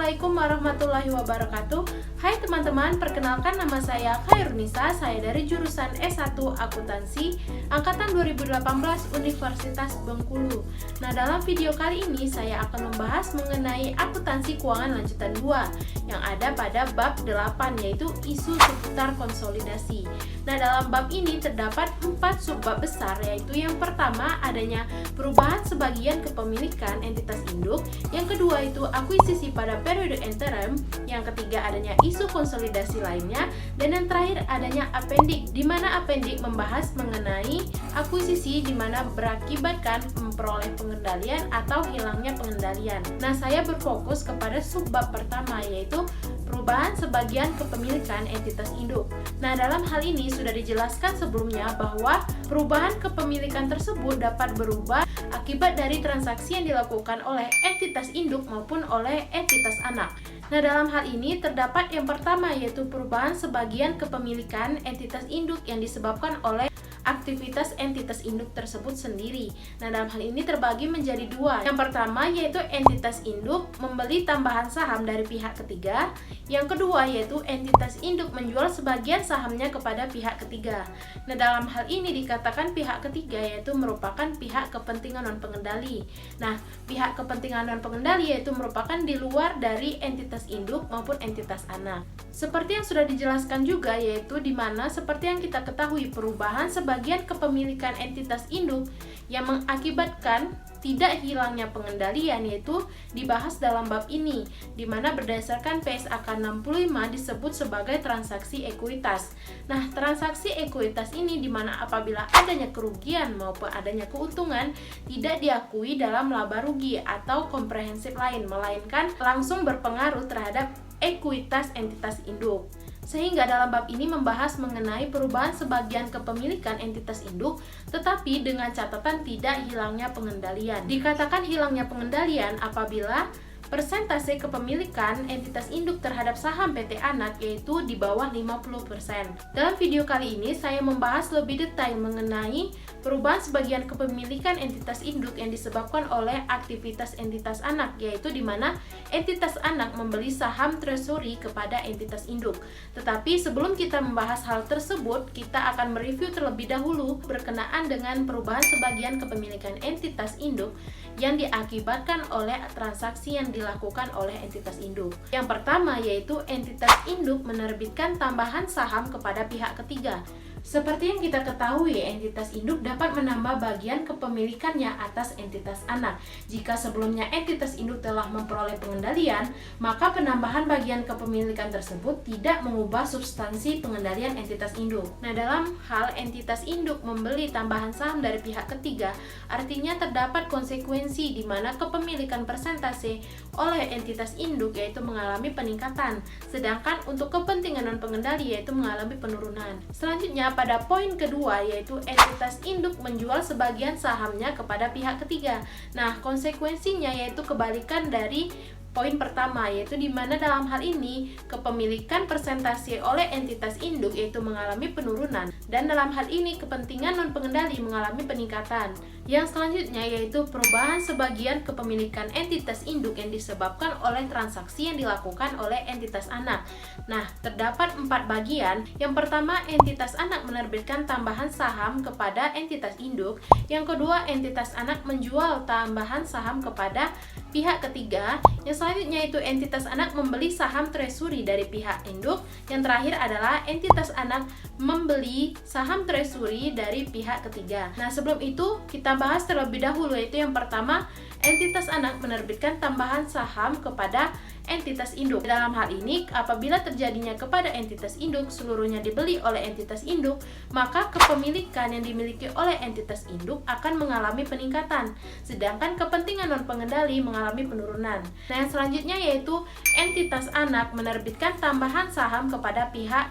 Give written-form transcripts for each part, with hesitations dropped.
Assalamualaikum warahmatullahi wabarakatuh. Hai teman-teman, perkenalkan nama saya Khairunisa. Saya dari jurusan S1 Akuntansi Angkatan 2018 Universitas Bengkulu. Nah, dalam video kali ini saya akan membahas mengenai akuntansi keuangan lanjutan 2 yang ada pada bab 8, yaitu isu seputar konsolidasi. Nah, dalam bab ini terdapat 4 subbab besar, yaitu yang pertama adanya perubahan sebagian kepemilikan entitas induk, yang kedua itu akuisisi pada periode interim, yang ketiga adanya isu konsolidasi lainnya, dan yang terakhir adanya apendik, di mana apendik membahas mengenai akuisisi di mana berakibatkan memperoleh pengendalian atau hilangnya pengendalian. Nah, saya berfokus kepada subbab pertama, yaitu perubahan sebagian kepemilikan entitas induk. Nah, dalam hal ini sudah dijelaskan sebelumnya bahwa perubahan kepemilikan tersebut dapat berubah akibat dari transaksi yang dilakukan oleh entitas induk maupun oleh entitas anak. Nah, dalam hal ini terdapat yang pertama, yaitu perubahan sebagian kepemilikan entitas induk yang disebabkan oleh aktivitas entitas induk tersebut sendiri. Nah, dalam hal ini terbagi menjadi dua. Yang pertama yaitu entitas induk membeli tambahan saham dari pihak ketiga. Yang kedua yaitu entitas induk menjual sebagian sahamnya kepada pihak ketiga. Nah, dalam hal ini dikatakan pihak ketiga yaitu merupakan pihak kepentingan non pengendali. Nah, pihak kepentingan non pengendali yaitu merupakan di luar dari entitas induk maupun entitas anak. Seperti yang sudah dijelaskan juga, yaitu di mana seperti yang kita ketahui perubahan sebagian kepemilikan entitas induk yang mengakibatkan tidak hilangnya pengendalian yaitu dibahas dalam bab ini, di mana berdasarkan PSAK 65 disebut sebagai transaksi ekuitas. Nah, transaksi ekuitas ini di mana apabila adanya kerugian maupun adanya keuntungan tidak diakui dalam laba rugi atau komprehensif lain, melainkan langsung berpengaruh terhadap ekuitas entitas induk. Sehingga dalam bab ini membahas mengenai perubahan sebagian kepemilikan entitas induk, tetapi dengan catatan tidak hilangnya pengendalian. Dikatakan hilangnya pengendalian apabila persentase kepemilikan entitas induk terhadap saham PT Anak yaitu di bawah 50%. Dalam video kali ini saya membahas lebih detail mengenai perubahan sebagian kepemilikan entitas induk yang disebabkan oleh aktivitas entitas anak, yaitu di mana entitas anak membeli saham treasury kepada entitas induk. Tetapi sebelum kita membahas hal tersebut, kita akan mereview terlebih dahulu berkenaan dengan perubahan sebagian kepemilikan entitas induk yang diakibatkan oleh transaksi yang dilakukan oleh entitas induk. Yang pertama yaitu entitas induk menerbitkan tambahan saham kepada pihak ketiga. Seperti yang kita ketahui, entitas induk dapat menambah bagian kepemilikannya atas entitas anak. Jika sebelumnya entitas induk telah memperoleh pengendalian, maka penambahan bagian kepemilikan tersebut tidak mengubah substansi pengendalian entitas induk. Nah, dalam hal entitas induk membeli tambahan saham dari pihak ketiga, artinya terdapat konsekuensi di mana kepemilikan persentase oleh entitas induk yaitu mengalami peningkatan, sedangkan untuk kepentingan non pengendali yaitu mengalami penurunan. Selanjutnya pada poin kedua yaitu entitas induk menjual sebagian sahamnya kepada pihak ketiga. Nah, konsekuensinya yaitu kebalikan dari poin pertama, yaitu di mana dalam hal ini kepemilikan persentase oleh entitas induk yaitu mengalami penurunan, dan dalam hal ini kepentingan non pengendali mengalami peningkatan. Yang selanjutnya yaitu perubahan sebagian kepemilikan entitas induk yang disebabkan oleh transaksi yang dilakukan oleh entitas anak. Nah, terdapat 4 bagian. Yang pertama, entitas anak menerbitkan tambahan saham kepada entitas induk. Yang kedua, entitas anak menjual tambahan saham kepada pihak ketiga. Yang selanjutnya itu entitas anak membeli saham treasury dari pihak induk. Yang terakhir adalah entitas anak membeli saham treasury dari pihak ketiga. Nah, sebelum itu kita bahas terlebih dahulu, yaitu yang pertama, entitas anak menerbitkan tambahan saham kepada entitas induk. Dalam hal ini, apabila terjadinya kepada entitas induk seluruhnya dibeli oleh entitas induk, maka kepemilikan yang dimiliki oleh entitas induk akan mengalami peningkatan, sedangkan kepentingan non pengendali mengalami penurunan. Nah, yang selanjutnya yaitu entitas anak menerbitkan tambahan saham kepada pihak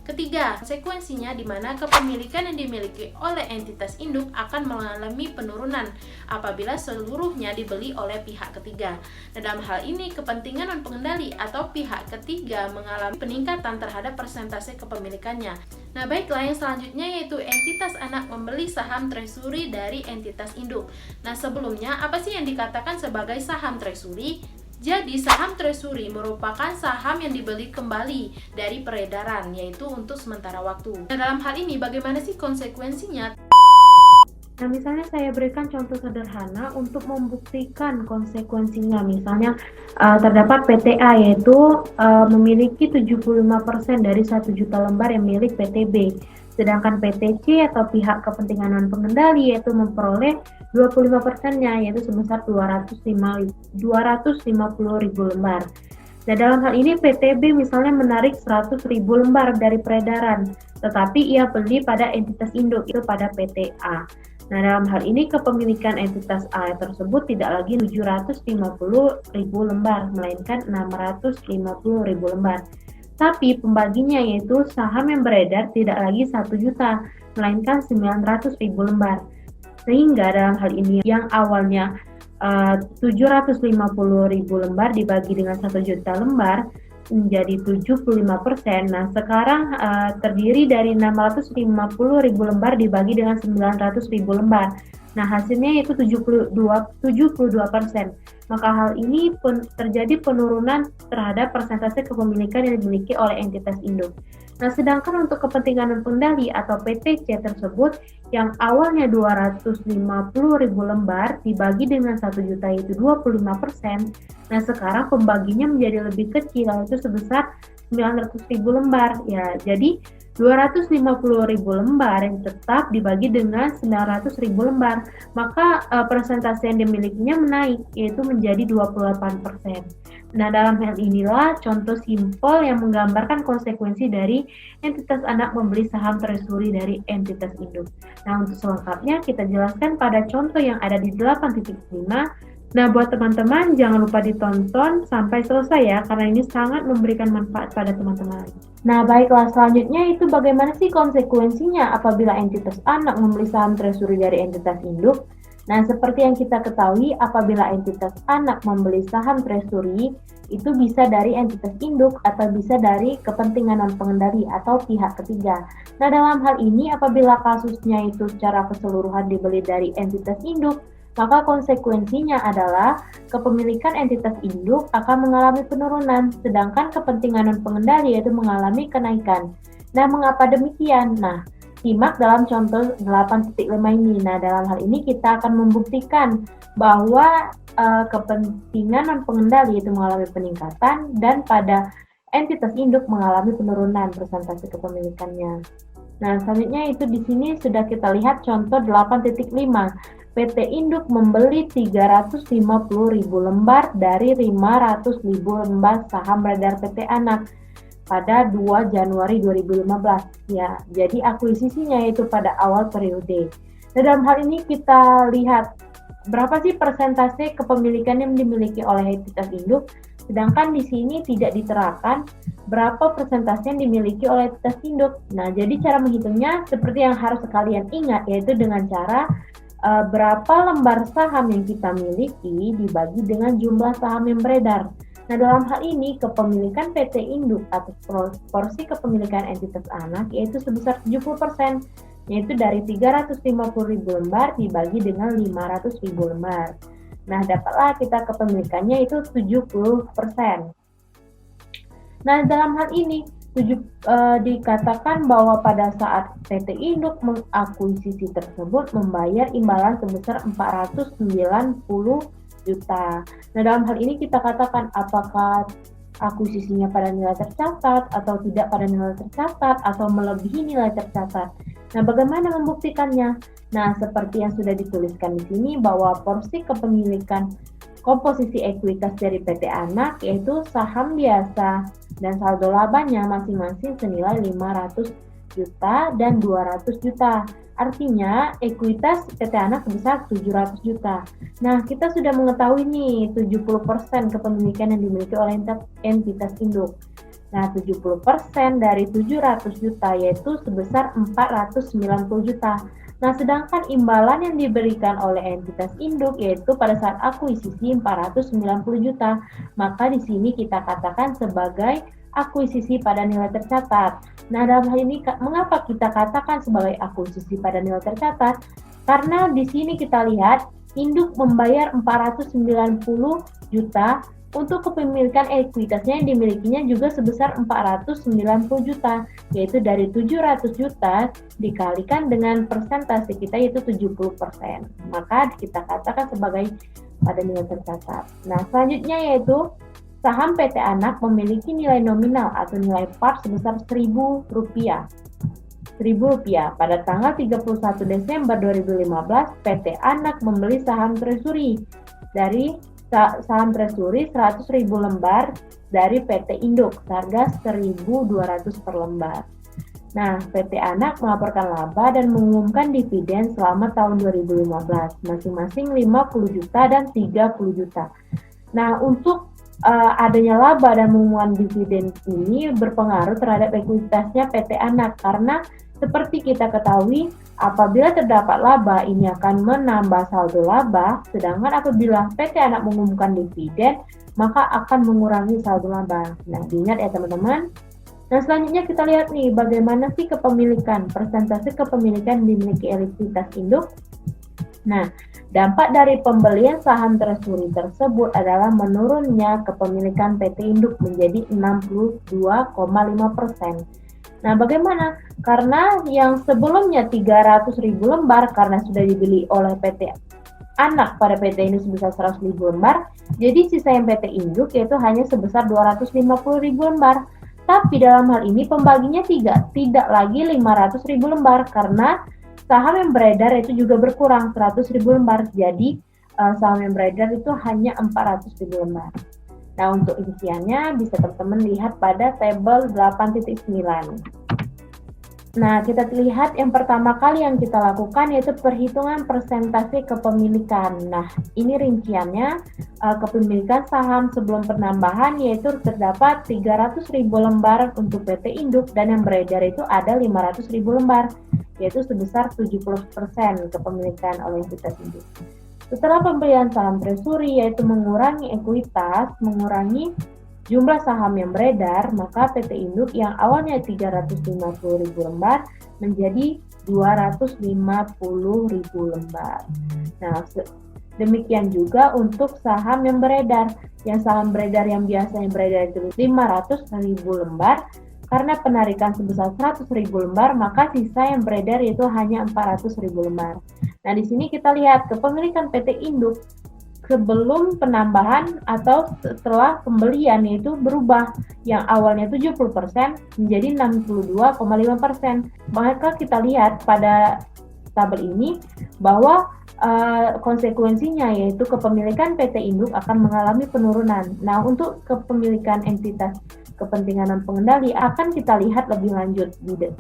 ketiga. Konsekuensinya di mana kepemilikan yang dimiliki oleh entitas induk akan mengalami penurunan apabila seluruhnya dibeli oleh pihak ketiga. Nah, dalam hal ini kepentingan non pengendali atau pihak ketiga mengalami peningkatan terhadap persentase kepemilikannya. Nah, baiklah, yang selanjutnya yaitu entitas anak membeli saham treasury dari entitas induk. Nah, sebelumnya apa sih yang dikatakan sebagai saham treasury? Jadi saham treasury merupakan saham yang dibeli kembali dari peredaran, yaitu untuk sementara waktu. Nah, dalam hal ini bagaimana sih konsekuensinya? Nah, misalnya saya berikan contoh sederhana untuk membuktikan konsekuensinya. Misalnya terdapat PTA yaitu memiliki 75% dari 1 juta lembar yang milik PTB. Sedangkan PTC atau pihak kepentingan non pengendali yaitu memperoleh 25%-nya yaitu sebesar 250.000 lembar. Nah, dalam hal ini PTB misalnya menarik 100.000 lembar dari peredaran, tetapi ia beli pada entitas induk, itu pada PTA. Nah, dalam hal ini kepemilikan entitas A tersebut tidak lagi 750.000 lembar, melainkan 650.000 lembar. Tapi pembaginya yaitu saham yang beredar tidak lagi 1 juta, melainkan 900.000 lembar. Sehingga dalam hal ini yang awalnya 750.000 lembar dibagi dengan 1 juta lembar menjadi 75%. Nah, sekarang terdiri dari 650.000 lembar dibagi dengan 900.000 lembar. Nah, hasilnya yaitu 72%. Maka hal ini terjadi penurunan terhadap persentase kepemilikan yang dimiliki oleh entitas induk. Nah, sedangkan untuk kepentingan pengendali atau PTC tersebut yang awalnya 250.000 lembar dibagi dengan 1 juta yaitu 25%. Nah, sekarang pembaginya menjadi lebih kecil yaitu sebesar 900.000 lembar. Ya, jadi 250.000 lembar yang tetap dibagi dengan 900.000 lembar, maka persentase yang dimilikinya menaik, yaitu menjadi 28%. Nah, dalam hal inilah contoh simpel yang menggambarkan konsekuensi dari entitas anak membeli saham treasury dari entitas induk. Nah, untuk selengkapnya kita jelaskan pada contoh yang ada di 8.5. Nah, buat teman-teman jangan lupa ditonton sampai selesai ya, karena ini sangat memberikan manfaat pada teman-teman. Nah, baiklah, selanjutnya itu bagaimana sih konsekuensinya apabila entitas anak membeli saham treasury dari entitas induk? Nah, seperti yang kita ketahui, apabila entitas anak membeli saham treasury, itu bisa dari entitas induk atau bisa dari kepentingan non-pengendali atau pihak ketiga. Nah, dalam hal ini apabila kasusnya itu secara keseluruhan dibeli dari entitas induk, maka konsekuensinya adalah kepemilikan entitas induk akan mengalami penurunan, sedangkan kepentingan non-pengendali yaitu mengalami kenaikan. Nah, mengapa demikian? Nah, simak dalam contoh 8.5 ini. Nah, dalam hal ini kita akan membuktikan bahwa kepentingan non-pengendali itu mengalami peningkatan dan pada entitas induk mengalami penurunan persentase kepemilikannya. Nah, selanjutnya itu di sini sudah kita lihat contoh 8.5. PT Induk membeli 350.000 lembar dari 500.000 lembar saham beredar PT Anak pada 2 Januari 2015. Ya, jadi akuisisinya itu pada awal periode. Nah, dalam hal ini kita lihat berapa sih persentase kepemilikan yang dimiliki oleh entitas induk, sedangkan di sini tidak diterapkan berapa persentase yang dimiliki oleh entitas induk. Nah, jadi cara menghitungnya seperti yang harus kalian ingat, yaitu dengan cara berapa lembar saham yang kita miliki dibagi dengan jumlah saham yang beredar. Nah, dalam hal ini kepemilikan PT Induk atau porsi kepemilikan entitas anak yaitu sebesar 70%, yaitu dari 350.000 lembar dibagi dengan 500.000 lembar. Nah, dapatlah kita kepemilikannya itu 70%. Nah, dalam hal ini dikatakan bahwa pada saat PT Induk mengakuisisi tersebut membayar imbalan sebesar 490 juta. Nah, dalam hal ini kita katakan apakah akuisisinya pada nilai tercatat atau tidak pada nilai tercatat atau melebihi nilai tercatat. Nah, bagaimana membuktikannya? Nah, seperti yang sudah dituliskan di sini bahwa porsi kepemilikan komposisi ekuitas dari PT Anak yaitu saham biasa dan saldo labanya masing-masing senilai 500 juta dan 200 juta. Artinya ekuitas PT Anak sebesar 700 juta. Nah, kita sudah mengetahui nih 70% kepemilikan yang dimiliki oleh entitas induk. Nah, 70% dari 700 juta yaitu sebesar 490 juta. Nah, sedangkan imbalan yang diberikan oleh entitas induk yaitu pada saat akuisisi 490 juta, maka di sini kita katakan sebagai akuisisi pada nilai tercatat. Nah, dalam hal ini mengapa kita katakan sebagai akuisisi pada nilai tercatat? Karena di sini kita lihat induk membayar 490 juta Untuk kepemilikan ekuitasnya yang dimilikinya juga sebesar 490 juta, yaitu dari 700 juta dikalikan dengan persentase kita yaitu 70%. Maka kita katakan sebagai pada nilai tercatat. Nah, selanjutnya yaitu saham PT Anak memiliki nilai nominal atau nilai par sebesar Rp1.000. Rp1.000. Pada tanggal 31 Desember 2015, PT Anak membeli saham Treasury dari saham Treasury 100.000 lembar dari PT Induk seharga 1.200 per lembar. Nah, PT Anak melaporkan laba dan mengumumkan dividen selama tahun 2015, masing-masing 50 juta dan 30 juta. Nah, untuk adanya laba dan pengumuman dividen ini berpengaruh terhadap ekuitasnya PT Anak karena seperti kita ketahui, apabila terdapat laba, ini akan menambah saldo laba, sedangkan apabila PT Anak mengumumkan dividen, maka akan mengurangi saldo laba. Nah, diingat ya teman-teman. Nah, selanjutnya kita lihat nih, bagaimana sih kepemilikan, persentase kepemilikan dimiliki ekuitas induk. Nah, dampak dari pembelian saham Treasury tersebut adalah menurunnya kepemilikan PT Induk menjadi 62,5%. Nah, bagaimana? Karena yang sebelumnya 300.000 lembar karena sudah dibeli oleh PT Anak pada PT Induk sebesar 100.000 lembar, jadi sisa yang PT Induk yaitu hanya sebesar 250.000 lembar. Tapi dalam hal ini pembaginya tidak lagi 500.000 lembar karena saham yang beredar itu juga berkurang 100.000 lembar. Jadi saham yang beredar itu hanya 400.000 lembar. Nah, untuk isiannya bisa teman-teman lihat pada tabel 8.9. Nah, kita lihat yang pertama kali yang kita lakukan yaitu perhitungan persentase kepemilikan. Nah, ini rinciannya kepemilikan saham sebelum penambahan yaitu terdapat 300.000 lembar untuk PT Induk dan yang beredar itu ada 500.000 lembar, yaitu sebesar 70% kepemilikan oleh entitas induk. Setelah pembelian saham Treasury yaitu mengurangi ekuitas, mengurangi jumlah saham yang beredar, maka PT Induk yang awalnya 350.000 lembar menjadi 250.000 lembar. Nah, demikian juga untuk saham yang beredar. Yang saham beredar yang biasanya beredar itu 500.000 lembar, karena penarikan sebesar 100.000 lembar, maka sisa yang beredar itu hanya 400.000 lembar. Nah, di sini kita lihat kepemilikan PT Induk sebelum penambahan atau setelah pembelian yaitu berubah, yang awalnya 70% menjadi 62,5%. Maka kita lihat pada tabel ini bahwa konsekuensinya yaitu kepemilikan PT Induk akan mengalami penurunan. Nah, untuk kepemilikan entitas kepentingan dan pengendali akan kita lihat lebih lanjut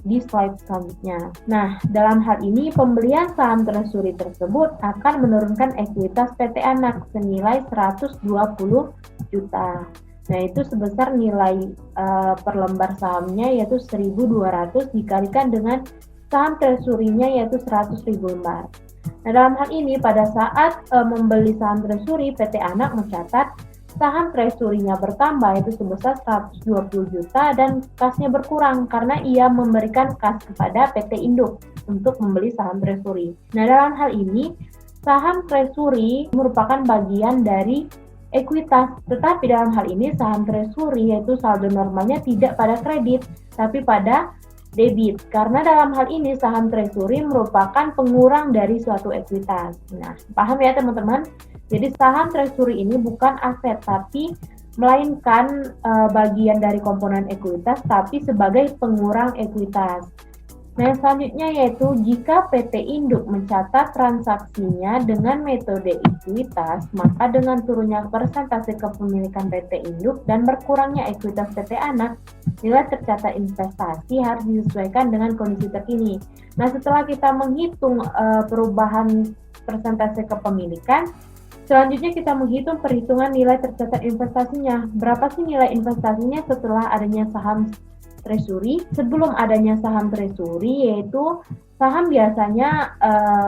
di slide selanjutnya. Nah, dalam hal ini pembelian saham Treasury tersebut akan menurunkan ekuitas PT Anak senilai 120 juta. Nah, itu sebesar nilai per lembar sahamnya yaitu 1.200 dikalikan dengan saham Treasury-nya yaitu 100.000 lembar. Nah, dalam hal ini pada saat membeli saham Treasury, PT Anak mencatat saham Treasury-nya bertambah itu sebesar 120 juta dan kasnya berkurang karena ia memberikan kas kepada PT Induk untuk membeli saham Treasury. Nah, dalam hal ini saham Treasury merupakan bagian dari ekuitas, tetapi dalam hal ini saham Treasury yaitu saldo normalnya tidak pada kredit tapi pada debit, karena dalam hal ini saham Treasury merupakan pengurang dari suatu ekuitas. Nah, paham ya teman-teman? Jadi saham Treasury ini bukan aset, tapi melainkan bagian dari komponen ekuitas, tapi sebagai pengurang ekuitas. Nah, selanjutnya yaitu jika PT Induk mencatat transaksinya dengan metode ekuitas, maka dengan turunnya persentase kepemilikan PT Induk dan berkurangnya ekuitas PT Anak, nilai tercatat investasi harus disesuaikan dengan kondisi terkini. Nah, setelah kita menghitung perubahan persentase kepemilikan, selanjutnya kita menghitung perhitungan nilai tercatat investasinya. Berapa sih nilai investasinya setelah adanya saham Treasury? Sebelum adanya saham Treasury yaitu saham biasanya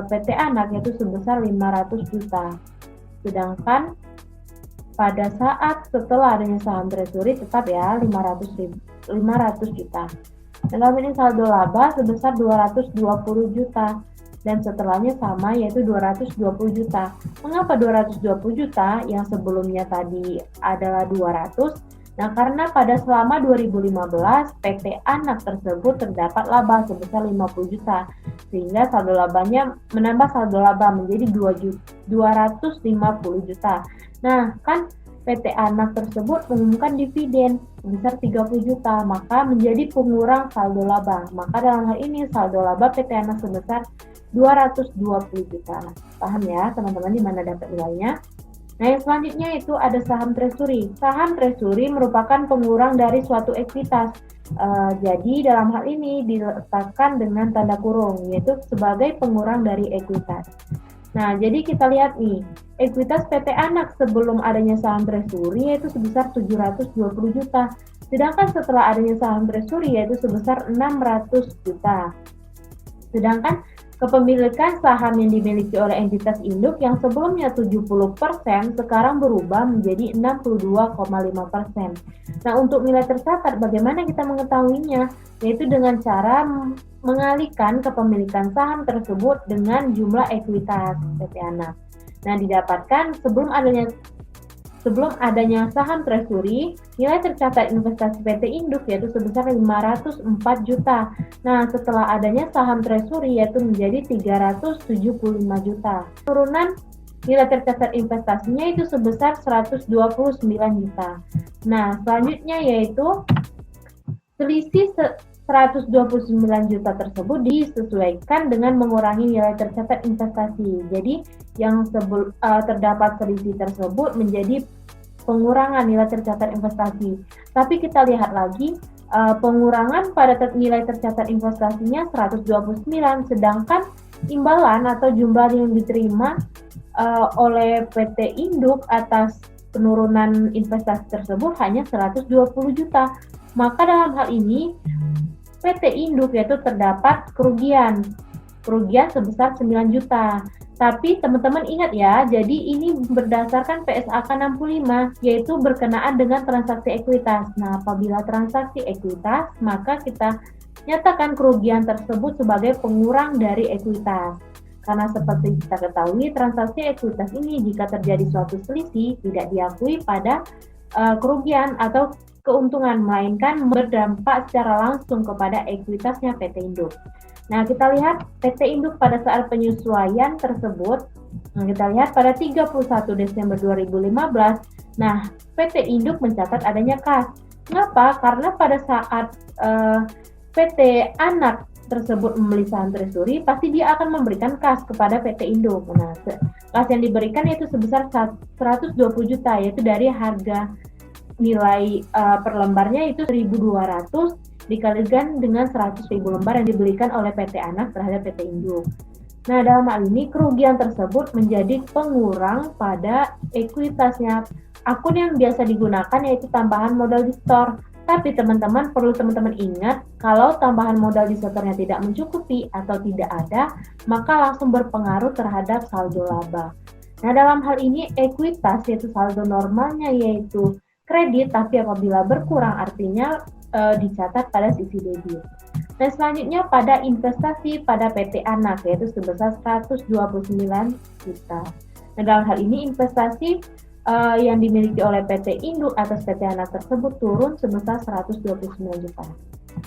PT Anak yaitu sebesar 500 juta. Sedangkan pada saat setelah adanya saham Treasury tetap ya 500 juta. Dalam ini saldo laba sebesar 220 juta. dan setelahnya sama yaitu 220 juta. Mengapa 220 juta yang sebelumnya tadi adalah 200? Nah, karena pada selama 2015 PT Anak tersebut terdapat laba sebesar 50 juta sehingga saldo labanya menambah saldo laba menjadi 250 juta. Nah, kan PT Anak tersebut mengumumkan dividen sebesar 30 juta, maka menjadi pengurang saldo laba. Maka dalam hal ini saldo laba PT Anak sebesar 220 juta. Paham ya teman-teman di mana dapat nilainya? Nah, yang selanjutnya itu ada saham treasury. Saham treasury merupakan pengurang dari suatu ekuitas. Jadi dalam hal ini diletakkan dengan tanda kurung, yaitu sebagai pengurang dari ekuitas. Nah, jadi kita lihat nih, ekuitas PT Anak sebelum adanya saham treasury yaitu sebesar 720 juta. Sedangkan setelah adanya saham treasury yaitu sebesar 600 juta. Sedangkan kepemilikan saham yang dimiliki oleh entitas induk yang sebelumnya 70% sekarang berubah menjadi 62,5%. Nah, untuk nilai tercatat bagaimana kita mengetahuinya? Yaitu dengan cara mengalihkan kepemilikan saham tersebut dengan jumlah ekuitas PT Anak. Nah, didapatkan sebelum adanya saham treasury, nilai tercatat investasi PT Induk yaitu sebesar 504 juta. Nah, setelah adanya saham treasury yaitu menjadi 375 juta. Turunan nilai tercatat investasinya itu sebesar 129 juta. Nah, selanjutnya yaitu selisih 129 juta tersebut disesuaikan dengan mengurangi nilai tercatat investasi. Jadi, yang terdapat selisih tersebut menjadi pengurangan nilai tercatat investasi. Tapi kita lihat lagi, pengurangan pada nilai tercatat investasinya 129, sedangkan imbalan atau jumlah yang diterima oleh PT Induk atas penurunan investasi tersebut hanya 120 juta. Maka dalam hal ini PT Induk yaitu terdapat kerugian sebesar 9 juta. Tapi teman-teman ingat ya, jadi ini berdasarkan PSAK 65 yaitu berkenaan dengan transaksi ekuitas. Nah, apabila transaksi ekuitas, maka kita nyatakan kerugian tersebut sebagai pengurang dari ekuitas. Karena seperti kita ketahui, transaksi ekuitas ini jika terjadi suatu selisih tidak diakui pada kerugian atau keuntungan, melainkan berdampak secara langsung kepada ekuitasnya PT Induk. Nah, kita lihat PT Induk pada saat penyesuaian tersebut, kita lihat pada 31 Desember 2015, nah PT Induk mencatat adanya kas. Kenapa? Karena pada saat PT Anak tersebut membeli saham treasury, pasti dia akan memberikan kas kepada PT Induk. Nah, kas yang diberikan yaitu sebesar 120 juta, yaitu dari harga nilai per lembarnya itu 1.200 dikalikan dengan 100.000 lembar yang dibelikan oleh PT Anak terhadap PT Induk. Nah, dalam hal ini kerugian tersebut menjadi pengurang pada ekuitasnya. Akun yang biasa digunakan yaitu tambahan modal di store. Tapi teman-teman perlu ingat, kalau tambahan modal di store-nya tidak mencukupi atau tidak ada, maka langsung berpengaruh terhadap saldo laba. Nah, dalam hal ini ekuitas yaitu saldo normalnya yaitu kredit, tapi apabila berkurang artinya dicatat pada sisi debit. Nah, selanjutnya pada investasi pada PT Anak yaitu sebesar 129 juta. Nah, dalam hal ini investasi yang dimiliki oleh PT Induk atas PT Anak tersebut turun sebesar 129 juta.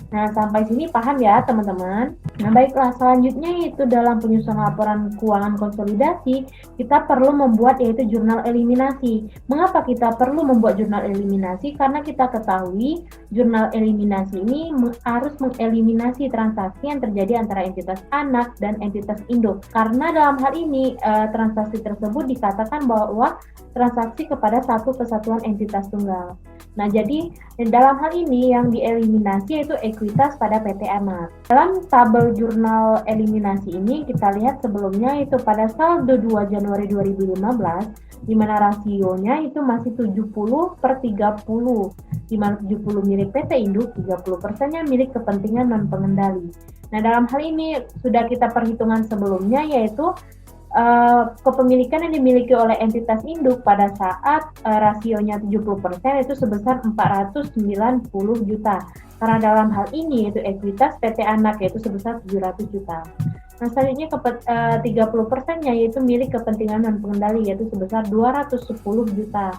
Nah, sampai sini paham ya teman-teman? Nah, baiklah, selanjutnya yaitu dalam penyusunan laporan keuangan konsolidasi, kita perlu membuat yaitu jurnal eliminasi. Mengapa kita perlu membuat jurnal eliminasi? Karena kita ketahui jurnal eliminasi ini harus mengeliminasi transaksi yang terjadi antara entitas anak dan entitas induk. Karena dalam hal ini transaksi tersebut dikatakan bahwa transaksi kepada satu kesatuan entitas tunggal. Nah, jadi dalam hal ini yang dieliminasi yaitu ekuitas pada PT Anak. Dalam tabel jurnal eliminasi ini kita lihat sebelumnya itu pada saldo 2 Januari 2015 di mana rasionya itu masih 70/30, di mana 70 milik PT Induk, 30%-nya milik kepentingan non-pengendali. Nah, dalam hal ini sudah kita perhitungan sebelumnya yaitu kepemilikan yang dimiliki oleh entitas induk pada saat rasionya 70% itu sebesar 490 juta. Karena dalam hal ini yaitu ekuitas PT Anak yaitu sebesar 700 juta. Nah, selanjutnya 30%-nya yaitu milik kepentingan dan pengendali, yaitu sebesar 210 juta.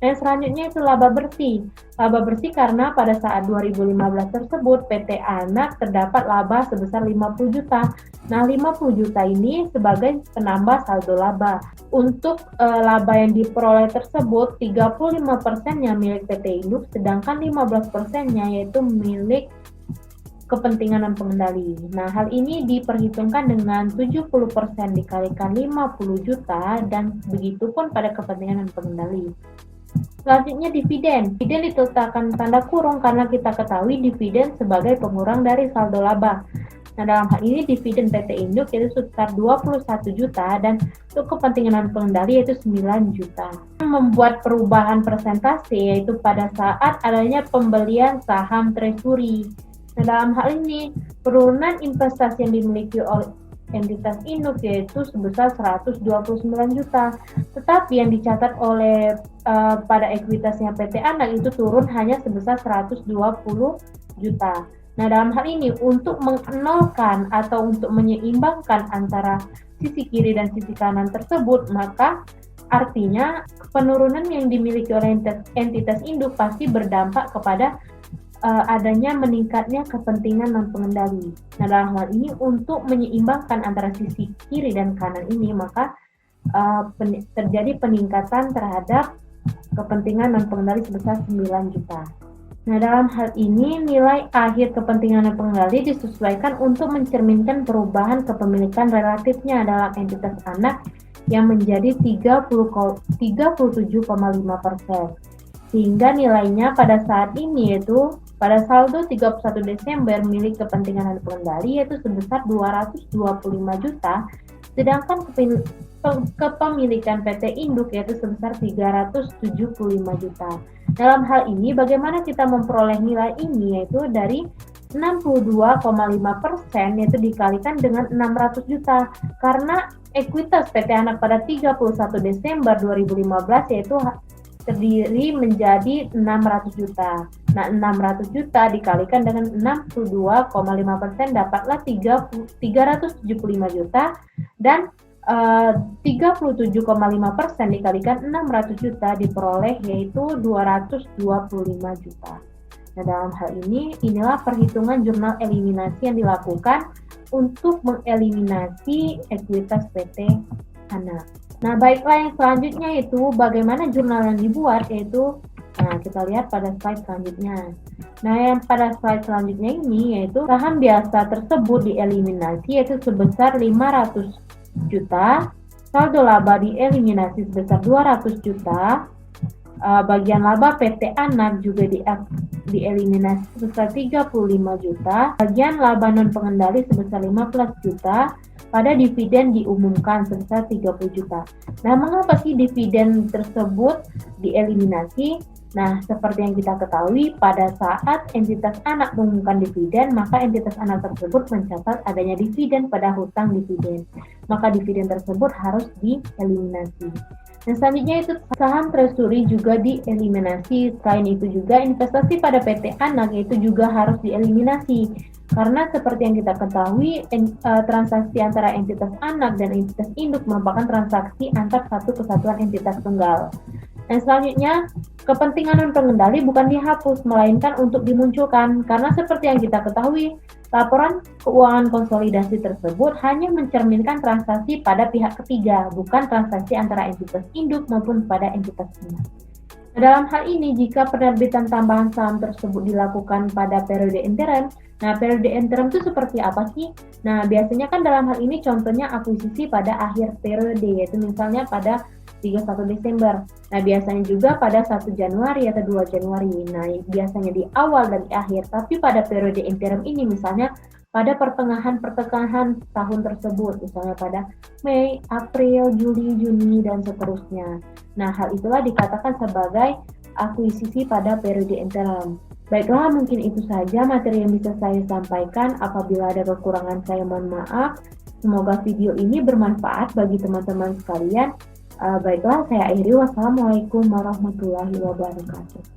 Dan selanjutnya itu laba bersih. Laba bersih karena pada saat 2015 tersebut PT Anak terdapat laba sebesar 50 juta. Nah, 50 juta ini sebagai penambah saldo laba. Untuk laba yang diperoleh tersebut 35%-nya milik PT Induk, sedangkan 15%-nya yaitu milik kepentingan dan pengendali. Nah, hal ini diperhitungkan dengan 70% dikalikan 50 juta dan begitu pun pada kepentingan dan pengendali. Selanjutnya dividen. Dividen diletakkan tanda kurung karena kita ketahui dividen sebagai pengurang dari saldo laba. Nah, dalam hal ini dividen PT Induk yaitu sebesar 21 juta dan untuk kepentingan dan pengendali yaitu 9 juta. Membuat perubahan persentase yaitu pada saat adanya pembelian saham treasury. Nah, dalam hal ini penurunan investasi yang dimiliki oleh entitas induk yaitu sebesar 129 juta. Tetapi yang dicatat oleh pada ekuitasnya PT Anak itu turun hanya sebesar 120 juta. Nah, dalam hal ini untuk mengenolkan atau untuk menyeimbangkan antara sisi kiri dan sisi kanan tersebut, maka artinya penurunan yang dimiliki oleh entitas induk pasti berdampak kepada adanya meningkatnya kepentingan dan pengendali. Nah, dalam hal ini untuk menyeimbangkan antara sisi kiri dan kanan ini, maka terjadi peningkatan terhadap kepentingan dan pengendali sebesar 9 juta. Nah, dalam hal ini nilai akhir kepentingan dan pengendali disesuaikan untuk mencerminkan perubahan kepemilikan relatifnya dalam entitas anak yang menjadi 37,5%. Sehingga nilainya pada saat ini yaitu pada saldo 31 Desember milik kepentingan dan pengendali yaitu sebesar 225 juta, sedangkan kepemilikan PT Induk yaitu sebesar 375 juta. Dalam hal ini bagaimana kita memperoleh nilai ini yaitu dari 62,5% yaitu dikalikan dengan 600 juta karena ekuitas PT Anak pada 31 Desember 2015 yaitu terdiri menjadi 600 juta. Nah, 600 juta dikalikan dengan 62,5% dapatlah 375 juta dan 37,5% dikalikan 600 juta diperoleh yaitu 225 juta. Nah, dalam hal ini inilah perhitungan jurnal eliminasi yang dilakukan untuk mengeliminasi ekuitas PT Anak. Nah, baiklah, yang selanjutnya itu bagaimana jurnal yang dibuat yaitu kita lihat pada slide selanjutnya. Nah, yang pada slide selanjutnya ini yaitu saham biasa tersebut dieliminasi yaitu sebesar 500 juta, saldo laba dieliminasi sebesar 200 juta, bagian laba PT Anak juga dieliminasi sebesar 35 juta, bagian laba non pengendali sebesar 15 juta, pada dividen diumumkan sebesar 30 juta. Nah, mengapa sih dividen tersebut dieliminasi? Nah, seperti yang kita ketahui, pada saat entitas anak mengumumkan dividen, maka entitas anak tersebut mencatat adanya dividen pada hutang dividen. Maka dividen tersebut harus dieliminasi. Dan selanjutnya itu saham treasury juga dieliminasi. Selain itu juga investasi pada PT Anak itu juga harus dieliminasi. Karena seperti yang kita ketahui, transaksi antara entitas anak dan entitas induk merupakan transaksi antar satu kesatuan entitas tunggal. Dan selanjutnya, kepentingan dan pengendali bukan dihapus, melainkan untuk dimunculkan. Karena seperti yang kita ketahui, laporan keuangan konsolidasi tersebut hanya mencerminkan transaksi pada pihak ketiga, bukan transaksi antara entitas induk maupun pada entitas anak. Nah, dalam hal ini, jika penerbitan tambahan saham tersebut dilakukan pada periode interim, nah periode interim itu seperti apa sih? Nah, biasanya kan dalam hal ini contohnya akuisisi pada akhir periode, yaitu misalnya pada 31 Desember. Nah, biasanya juga pada 1 Januari atau 2 Januari. Nah, biasanya di awal dan di akhir. Tapi pada periode interim ini misalnya pada pertengahan tahun tersebut. Misalnya pada Mei, April, Juli, Juni, dan seterusnya. Nah, hal itulah dikatakan sebagai akuisisi pada periode interim. Baiklah, mungkin itu saja materi yang bisa saya sampaikan. Apabila ada kekurangan saya mohon maaf. Semoga video ini bermanfaat bagi teman-teman sekalian. Baiklah, saya akhiri. Wassalamualaikum warahmatullahi wabarakatuh.